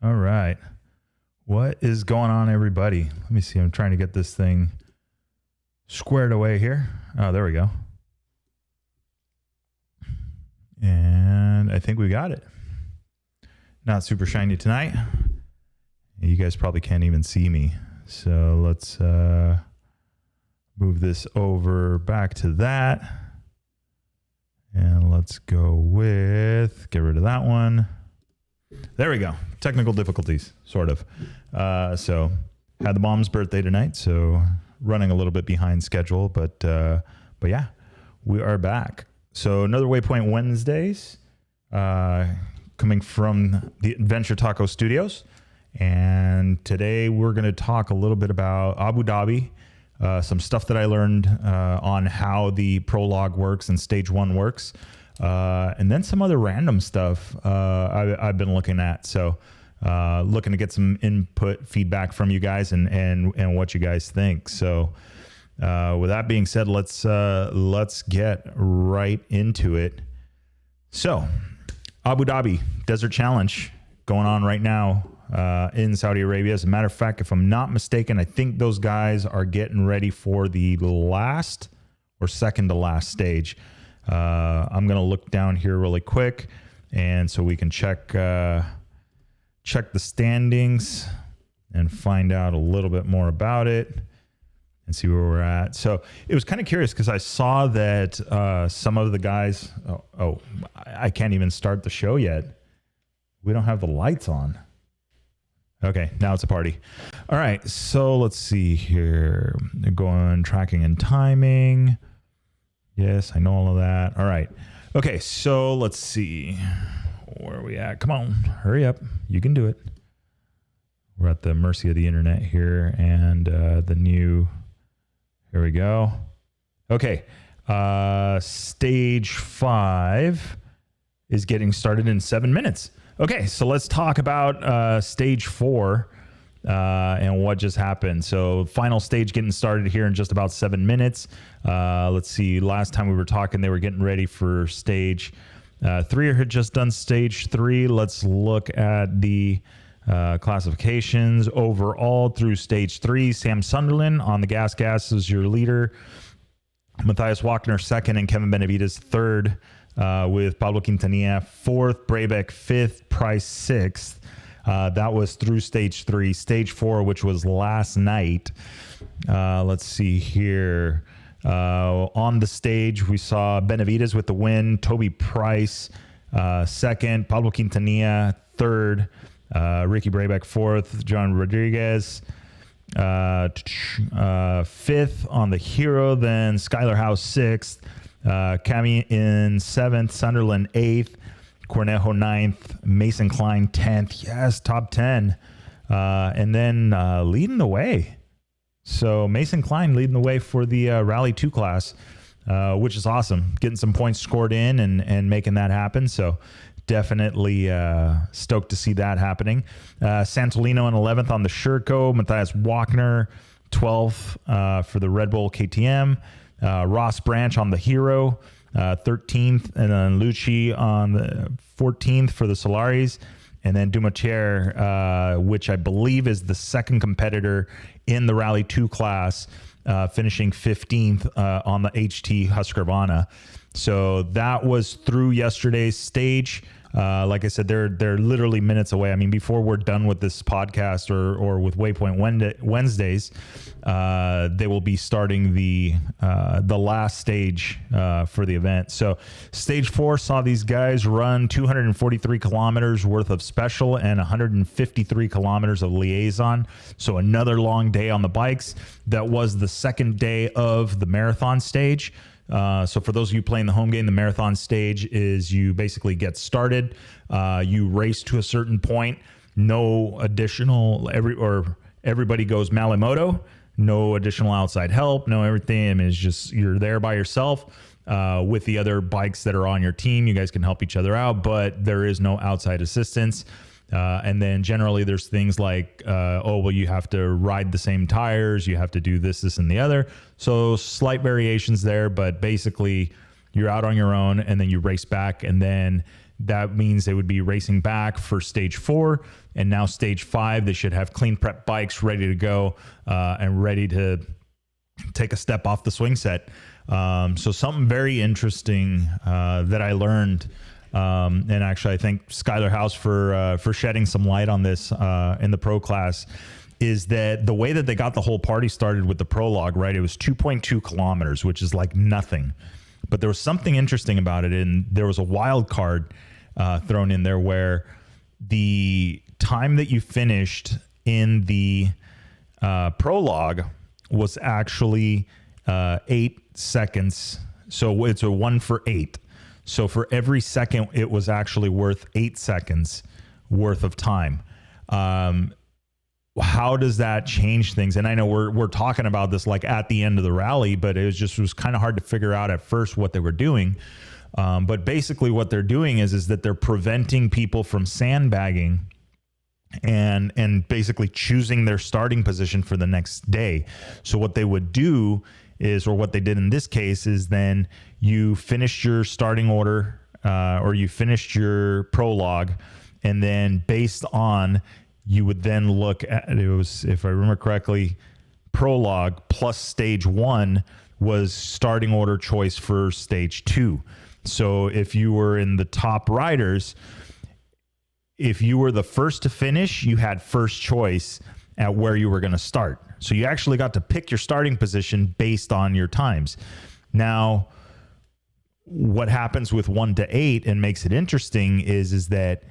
All right. What is going on, everybody? Let me see. I'm trying to get this thing squared away here. Oh, there we go. And I think we got it. Not super shiny tonight. You guys probably can't even see me. So let's move this over back to that. And let's go with, get rid of that one. There we go. Technical difficulties, sort of. So had the mom's birthday tonight, so running a little bit behind schedule, but yeah, we are back. So another Waypoint Wednesdays, coming from the Adventure Taco Studios. And today we're going to talk a little bit about Abu Dhabi, some stuff that I learned on how the prologue works and stage one works. And then some other random stuff I've been looking at. So looking to get some input, feedback from you guys and what you guys think. So with that being said, let's get right into it. So Abu Dhabi Desert Challenge going on right now in Saudi Arabia. As a matter of fact, if I'm not mistaken, I think those guys are getting ready for the last or second to last stage. I'm going to look down here really quick, and so we can check the standings and find out a little bit more about it and see where we're at. So it was kind of curious because I saw that some of the guys, I can't even start the show yet. We don't have the lights on. Okay, now it's a party. All right, so let's see here. They're going tracking and timing. Yes, I know all of that. All right. Okay, so let's see. Where are we at? Come on, hurry up. You can do it. We're at the mercy of the internet here and the new, here we go. Okay, stage 5 is getting started in 7 minutes. Okay, so let's talk about stage 4 and what just happened. So final stage getting started here in just about 7 minutes. Let's see, last time we were talking, they were getting ready for stage 3 or had just done stage 3. Let's look at the classifications overall through stage 3. Sam Sunderland on the gas is your leader. Matthias Wagner second and Kevin Benavides third, with Pablo Quintanilla fourth, Brabeck fifth, Price sixth. That was through stage 3. Stage 4, which was last night. Let's see here. On the stage, we saw Benavides with the win, Toby Price second, Pablo Quintanilla third, Ricky Brabeck fourth, John Rodriguez fifth on the hero, then Skylar House sixth, Cami in seventh, Sunderland eighth, Cornejo 9th, Mason Klein 10th. Yes, top 10. And then leading the way. So Mason Klein leading the way for the Rally 2 class, which is awesome. Getting some points scored in and making that happen. So definitely stoked to see that happening. Santolino in 11th on the Sherco. Matthias Wagner 12th for the Red Bull KTM. Ross Branch on the Hero. 13th, and then Lucci on the 14th for the Solaris, and then Dumatier, which I believe is the second competitor in the Rally 2 class, finishing 15th on the HT Husqvarna. So that was through yesterday's stage. Like I said, they're literally minutes away. I mean, before we're done with this podcast or with Waypoint Wednesdays, they will be starting the last stage for the event. So stage 4 saw these guys run 243 kilometers worth of special and 153 kilometers of liaison. So another long day on the bikes. That was the second day of the marathon stage. So for those of you playing the home game, the marathon stage is you basically get started, you race to a certain point, no additional, everybody goes Malimoto, no additional outside help, no everything. I mean, it's just, you're there by yourself, with the other bikes that are on your team. You guys can help each other out, but there is no outside assistance. And then generally there's things like, you have to ride the same tires. You have to do this, and the other. So slight variations there, but basically you're out on your own and then you race back. And then that means they would be racing back for stage 4. And now stage 5, they should have clean prep bikes ready to go and ready to take a step off the swing set. So something very interesting that I learned. And actually, I thank Skylar House for shedding some light on this in the pro class, is that the way that they got the whole party started with the prologue, right? It was 2.2 kilometers, which is like nothing. But there was something interesting about it, and there was a wild card thrown in there where the time that you finished in the prologue was actually 8 seconds. So it's a 1 for 8. So for every second, it was actually worth 8 seconds worth of time. How does that change things? And I know we're talking about this like at the end of the rally, but it was kind of hard to figure out at first what they were doing. But basically what they're doing is that they're preventing people from sandbagging and basically choosing their starting position for the next day. So what they would do is, or what they did in this case, is then you finished your starting order or you finished your prologue, and then based on, you would then look at, it was, if I remember correctly, prologue plus stage 1 was starting order choice for stage 2. So if you were in the top riders, if you were the first to finish, you had first choice at where you were going to start. So you actually got to pick your starting position based on your times. Now, what happens with 1 to 8 and makes it interesting is that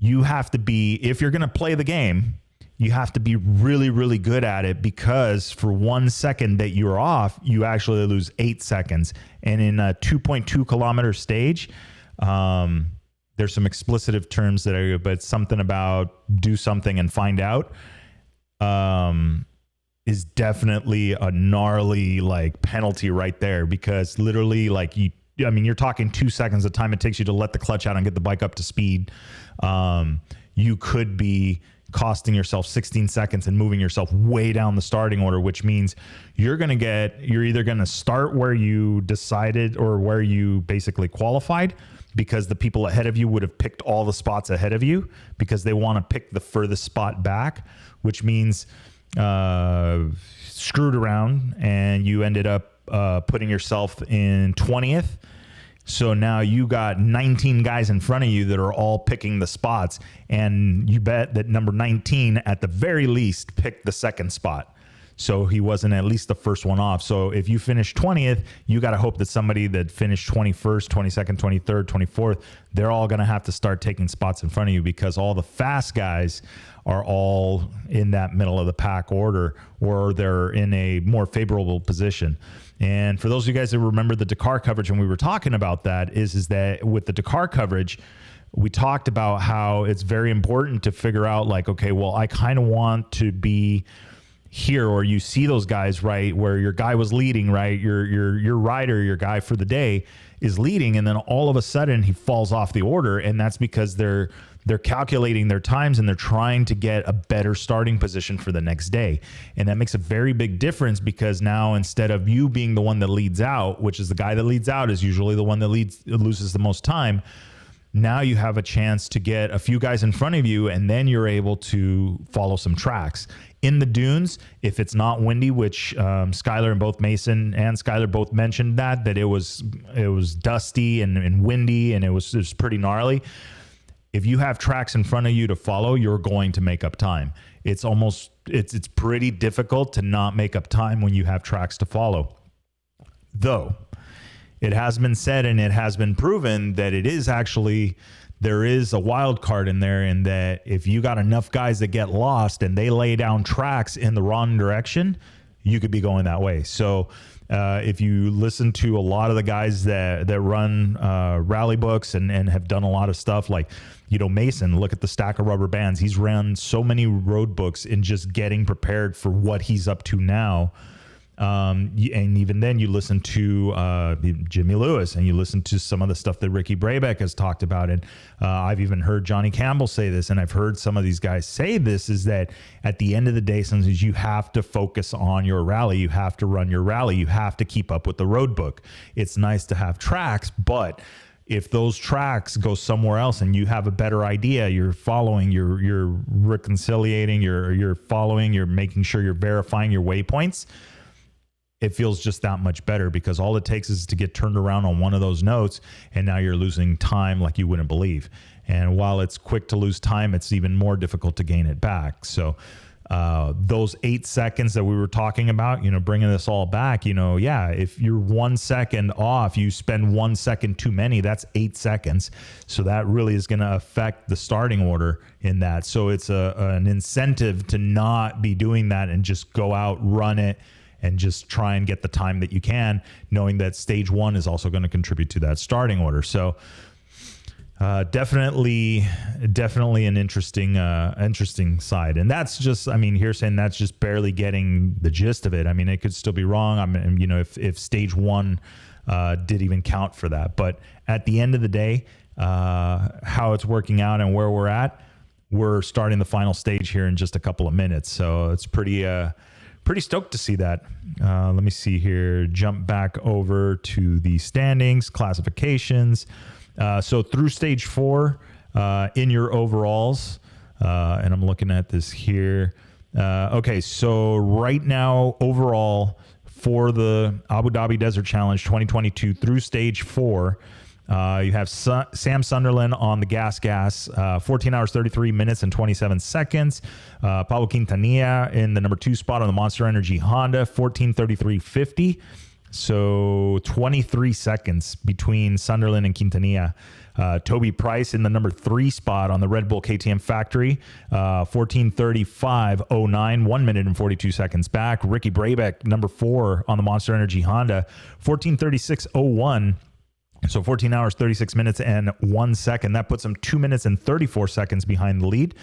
you have to be, if you're going to play the game, you have to be really, really good at it, because for 1 second that you're off, you actually lose 8 seconds. And in a 2.2 kilometer stage, there's some explicitive terms but something about do something and find out is definitely a gnarly like penalty right there, because literally like you're talking 2 seconds the time it takes you to let the clutch out and get the bike up to speed. You could be costing yourself 16 seconds and moving yourself way down the starting order, which means you're either going to start where you decided or where you basically qualified, because the people ahead of you would have picked all the spots ahead of you because they want to pick the furthest spot back, which means screwed around and you ended up putting yourself in 20th. So now you got 19 guys in front of you that are all picking the spots, and you bet that number 19 at the very least picked the second spot. So he wasn't at least the first one off. So if you finish 20th, you got to hope that somebody that finished 21st, 22nd, 23rd, 24th, they're all going to have to start taking spots in front of you, because all the fast guys are all in that middle of the pack order, or they're in a more favorable position. And for those of you guys that remember the Dakar coverage, and we were talking about that, is that with the Dakar coverage, we talked about how it's very important to figure out like, okay, well, I kind of want to be here, or you see those guys, right, where your guy was leading, right, your rider, your guy for the day is leading, and then all of a sudden he falls off the order, and that's because they're calculating their times and they're trying to get a better starting position for the next day. And that makes a very big difference, because now instead of you being the one that leads out, which is the guy that leads out is usually the one that loses the most time, now you have a chance to get a few guys in front of you, and then you're able to follow some tracks. In the dunes, if it's not windy, which Skylar and both Mason and Skylar both mentioned that it was dusty and windy, and it was pretty gnarly. If you have tracks in front of you to follow, you're going to make up time. It's pretty difficult to not make up time when you have tracks to follow. Though it has been said and it has been proven that there is a wild card in there, in that if you got enough guys that get lost and they lay down tracks in the wrong direction, you could be going that way. So if you listen to a lot of the guys that run rally books and have done a lot of stuff, like, Mason, look at the stack of rubber bands. He's ran so many road books in just getting prepared for what he's up to now. And even then you listen to Jimmy Lewis, and you listen to some of the stuff that Ricky Brabeck has talked about. And I've even heard Johnny Campbell say this, and I've heard some of these guys say this, is that at the end of the day, sometimes you have to focus on your rally. You have to run your rally. You have to keep up with the road book. It's nice to have tracks, but if those tracks go somewhere else and you have a better idea, you're following, you're reconciliating, you're following, you're making sure you're verifying your waypoints, it feels just that much better, because all it takes is to get turned around on one of those notes, and now you're losing time like you wouldn't believe. And while it's quick to lose time, it's even more difficult to gain it back. So those 8 seconds that we were talking about, bringing this all back, if you're 1 second off, you spend 1 second too many, that's 8 seconds. So that really is going to affect the starting order in that. So it's an incentive to not be doing that and just go out, run it, and just try and get the time that you can, knowing that stage 1 is also going to contribute to that starting order. So definitely an interesting side. And that's just, here saying that's just barely getting the gist of it. It could still be wrong. If stage 1 did even count for that. But at the end of the day, how it's working out and where we're at, we're starting the final stage here in just a couple of minutes. So it's pretty stoked to see that. Let me see here. Jump back over to the standings, classifications. So through stage 4, in your overalls, and I'm looking at this here. Okay, so right now, overall, for the Abu Dhabi Desert Challenge 2022 through stage 4, you have Sam Sunderland on the gas, 14 hours, 33 minutes, and 27 seconds. Pablo Quintanilla in the number 2 spot on the Monster Energy Honda, 14:33.50. So 23 seconds between Sunderland and Quintanilla. Toby Price in the number 3 spot on the Red Bull KTM Factory, 14:35.09, 1 minute and 42 seconds back. Ricky Brabeck, number 4 on the Monster Energy Honda, 14:36.01. So 14 hours, 36 minutes, and 1 second. That puts him 2 minutes and 34 seconds behind the lead.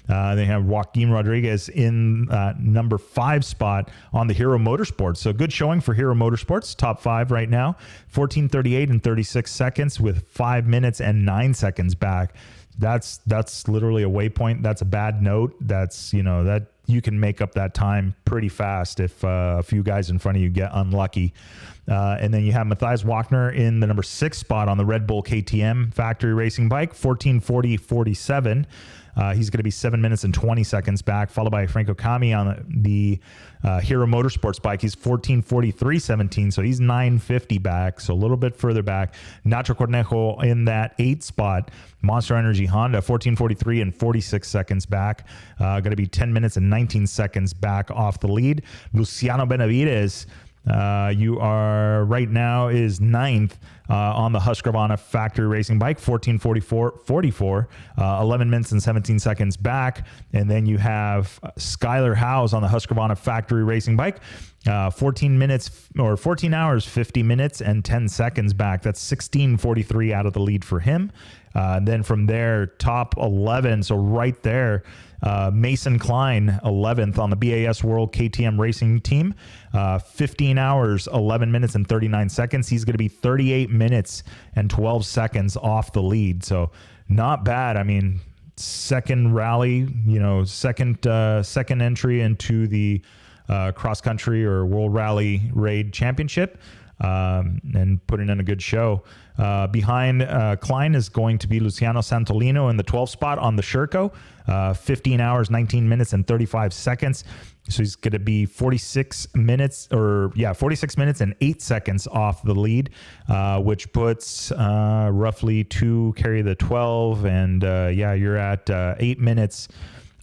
They have Joaquin Rodriguez in number 5 spot on the Hero Motorsports. So good showing for Hero Motorsports, top 5 right now. 14:38 and 36 seconds with 5 minutes and 9 seconds back. That's literally a waypoint. That's a bad note. That's, that you can make up that time pretty fast if a few guys in front of you get unlucky. And then you have Matthias Wagner in the number 6 spot on the Red Bull KTM Factory Racing Bike, 14:40.47. He's going to be 7 minutes and 20 seconds back, followed by Franco Kami on the Hero Motorsports bike. He's 14:43.17, so he's 9:50 back, so a little bit further back. Nacho Cornejo in that 8 spot, Monster Energy Honda, 14:43 and 46 seconds back. Going to be 10 minutes and 19 seconds back off the lead. Luciano Benavides, you are right now is 9th on the Husqvarna Factory Racing Bike, 14:44.44, 11 minutes and 17 seconds back. And then you have Skylar Howes on the Husqvarna Factory Racing Bike, 14 hours, 50 minutes and 10 seconds back. That's 16:43 out of the lead for him. Then from there, top 11, so right there, Mason Klein, 11th on the BAS World KTM Racing Team, 15 hours, 11 minutes and 39 seconds. He's going to be 38 minutes and 12 seconds off the lead. So not bad. Second rally, second entry into the cross country or World Rally Raid Championship, and putting in a good show. Behind Klein is going to be Luciano Santolino in the 12th spot on the Sherco, 15 hours, 19 minutes and 35 seconds. So he's going to be 46 minutes and 8 seconds off the lead, which puts roughly 2 carry the 12. And you're at 8 minutes,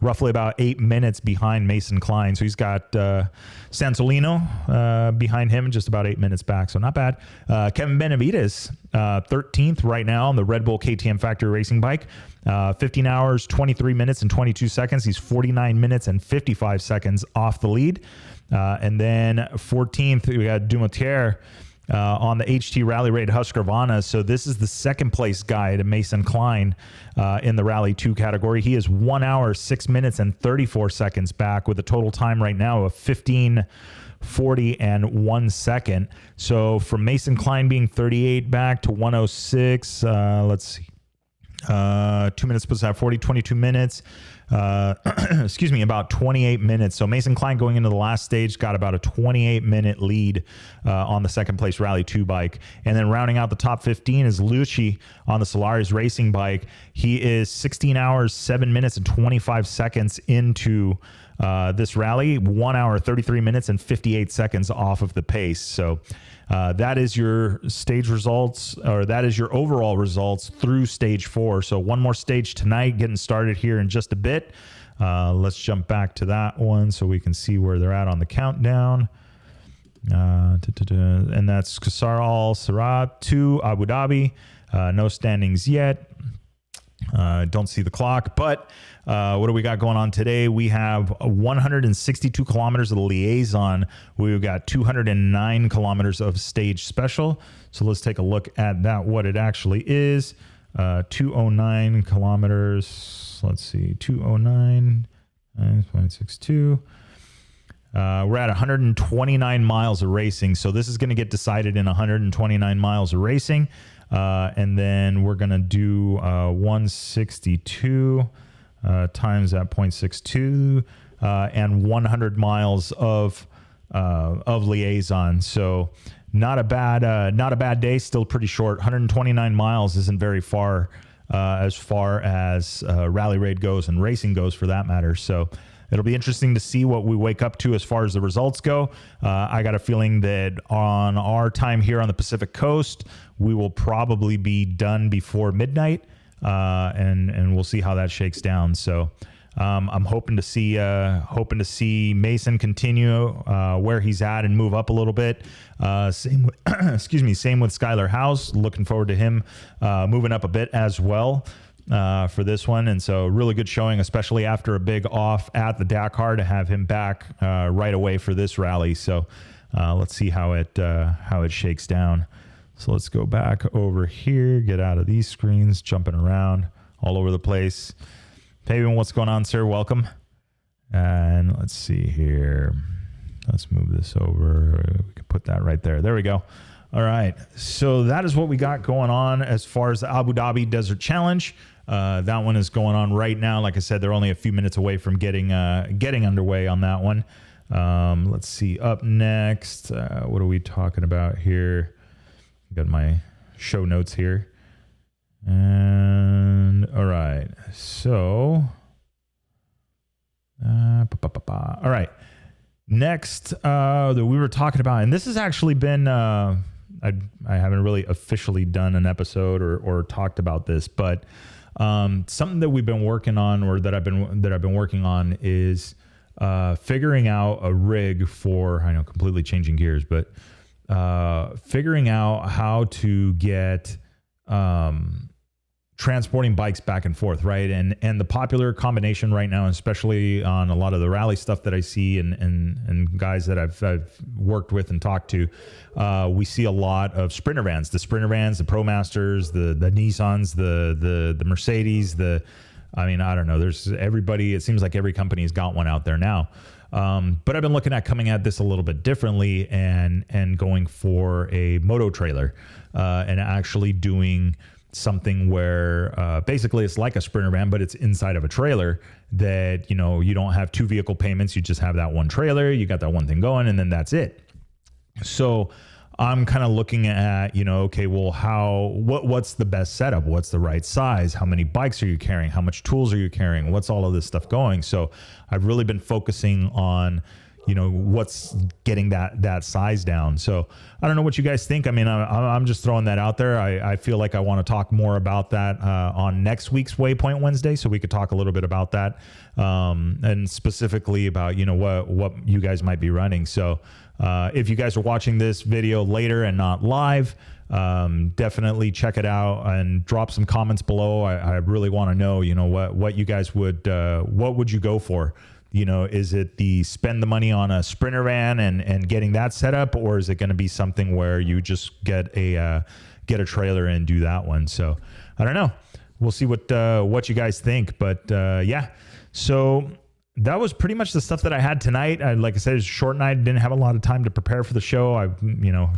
roughly about 8 minutes behind Mason Klein. So he's got Santolino behind him, just about 8 minutes back. So not bad. Kevin Benavides, 13th right now on the Red Bull KTM Factory Racing Bike, 15 hours, 23 minutes and 22 seconds. He's 49 minutes and 55 seconds off the lead. And then 14th, we got Dumatier on the HT Rally Raid Husqvarna. So this is the second place guy to Mason Klein in the Rally 2 category. He is 1 hour, 6 minutes and 34 seconds back with a total time right now of 15:40 and 1 second. So from Mason Klein being 38 back to 106, let's see. 2 minutes puts out 22 minutes. excuse me, about 28 minutes. So Mason Klein going into the last stage got about a 28-minute lead on the second place Rally 2 bike. And then rounding out the top 15 is Lucci on the Solaris Racing bike. He is 16 hours, 7 minutes, and 25 seconds into this rally, 1 hour, 33 minutes, and 58 seconds off of the pace. So that is your stage results, or that is your overall results through stage 4. So one more stage tonight, getting started here in just a bit. Let's jump back to that one so we can see where they're at on the countdown. And that's Qasar Al Sarat to Abu Dhabi. No standings yet. Don't see the clock, but what do we got going on today? We have 162 kilometers of the liaison. We've got 209 kilometers of stage special. So let's take a look at that, what it actually is. 209 kilometers. Let's see, 209, 9.62. We're at 129 miles of racing. So this is going to get decided in 129 miles of racing. And then we're going to do 162 times that 0.62 and 100 miles of liaison. So not a bad day. Still pretty short. 129 miles isn't very far as Rally Raid goes and racing goes for that matter. So it'll be interesting to see what we wake up to as far as the results go. I got a feeling that on our time here on the Pacific Coast, we will probably be done before midnight, and we'll see how that shakes down. So I'm hoping to see Mason continue where he's at and move up a little bit. Same with, same with Skylar House. Looking forward to him moving up a bit as well for this one. And so really good showing, especially after a big off at the Dakar, to have him back right away for this rally. So let's see how it shakes down. So let's go back over here, get out of these screens, jumping around all over the place. Fabian, what's going on, sir? Welcome. And let's see here. Let's move this over. We can put that right there. There we go. All right. So that is what we got going on as far as the Abu Dhabi Desert Challenge. That one is going on right now. Like I said, they're only a few minutes away from getting underway on that one. Let's see. Up next, what are we talking about here? Got my show notes here. And all right. So, all right. Next, that we were talking about, and this has actually been, I haven't really officially done an episode or talked about this, but something that we've been working on, or that I've been working on, is figuring out a rig for, I know, completely changing gears, but figuring out how to get transporting bikes back and forth, right? And the popular combination right now, especially on a lot of the rally stuff that I see and guys that I've worked with and talked to, we see a lot of Sprinter vans, the ProMasters, the Nissans, the Mercedes, I don't know, there's everybody, it seems like every company's got one out there now. But I've been looking at coming at this a little bit differently and going for a moto trailer, and actually doing something where basically it's like a Sprinter van, but it's inside of a trailer that, you know, you don't have two vehicle payments. You just have that one trailer, you got that one thing going, and then that's it. So I'm kind of looking at, you know, okay, well, what's the best setup? What's the right size? How many bikes are you carrying? How much tools are you carrying? What's all of this stuff going? So I've really been focusing on, you know, what's getting that size down. So I don't know what you guys think. I mean, I'm just throwing that out there. I feel like I want to talk more about that on next week's Waypoint Wednesday, so we could talk a little bit about that, and specifically about, you know, what you guys might be running. So if you guys are watching this video later and not live, definitely check it out and drop some comments below. I really want to know, you know, what you guys what would you go for? You know, is it the spend the money on a Sprinter van and getting that set up, or is it going to be something where you just get a trailer and do that one? So I don't know. We'll see what you guys think. But yeah, so that was pretty much the stuff that I had tonight. Like I said, it's a short night. Didn't have a lot of time to prepare for the show.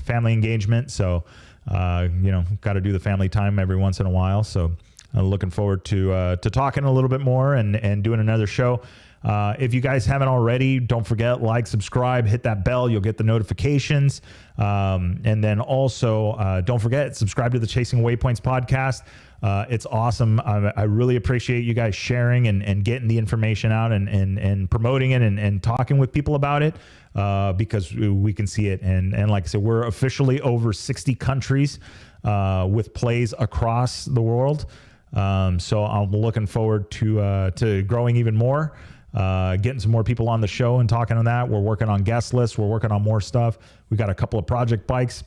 Family engagement. So, got to do the family time every once in a while. So I'm looking forward to talking a little bit more and doing another show. If you guys haven't already, don't forget, like, subscribe, hit that bell. You'll get the notifications. And then also, don't forget, subscribe to the Chasing Waypoints podcast. It's awesome. I really appreciate you guys sharing and getting the information out and promoting it and talking with people about it, because we can see it. And like I said, we're officially over 60 countries with plays across the world. So I'm looking forward to growing even more, getting some more people on the show and talking on that. We're working on guest lists. We're working on more stuff. We got a couple of project bikes.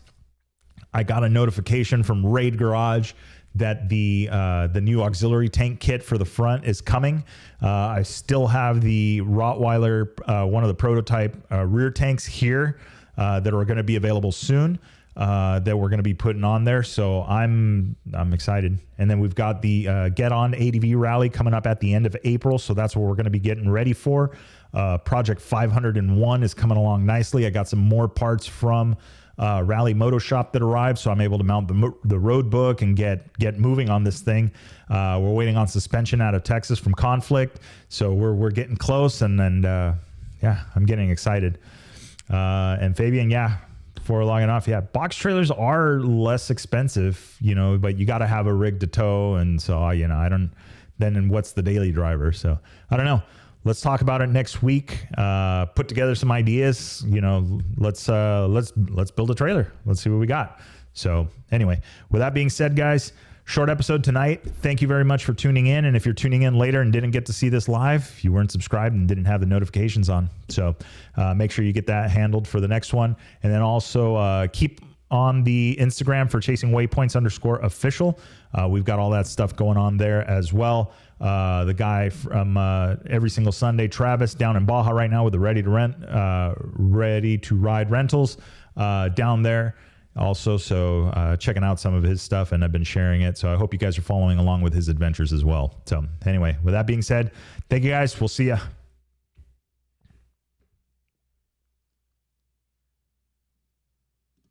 I got a notification from Raid Garage that the new auxiliary tank kit for the front is coming. I still have the Rottweiler, one of the prototype rear tanks here that are going to be available soon, that we're going to be putting on there. So I'm excited. And then we've got the Get On ADV rally coming up at the end of April. So that's what we're going to be getting ready for. Project 501 is coming along nicely. I got some more parts from Rally Moto Shop that arrived, so I'm able to mount the road book and get moving on this thing. We're waiting on suspension out of Texas from Conflict, so we're getting close, and yeah, I'm getting excited. And Fabian, yeah, for long enough, yeah, box trailers are less expensive, but you got to have a rig to tow, and so I don't. Then what's the daily driver? So I don't know. Let's talk about it next week. Put together some ideas. Let's build a trailer. Let's see what we got. So anyway, with that being said, guys, short episode tonight. Thank you very much for tuning in. And if you're tuning in later and didn't get to see this live, you weren't subscribed and didn't have the notifications on. So make sure you get that handled for the next one. And then also keep on the Instagram for Chasing Waypoints _official. We've got all that stuff going on there as well. The guy from Every Single Sunday, Travis, down in Baja right now with the Ready to Ride rentals down there also. So checking out some of his stuff, and I've been sharing it. So I hope you guys are following along with his adventures as well. So anyway, with that being said, thank you guys. We'll see ya.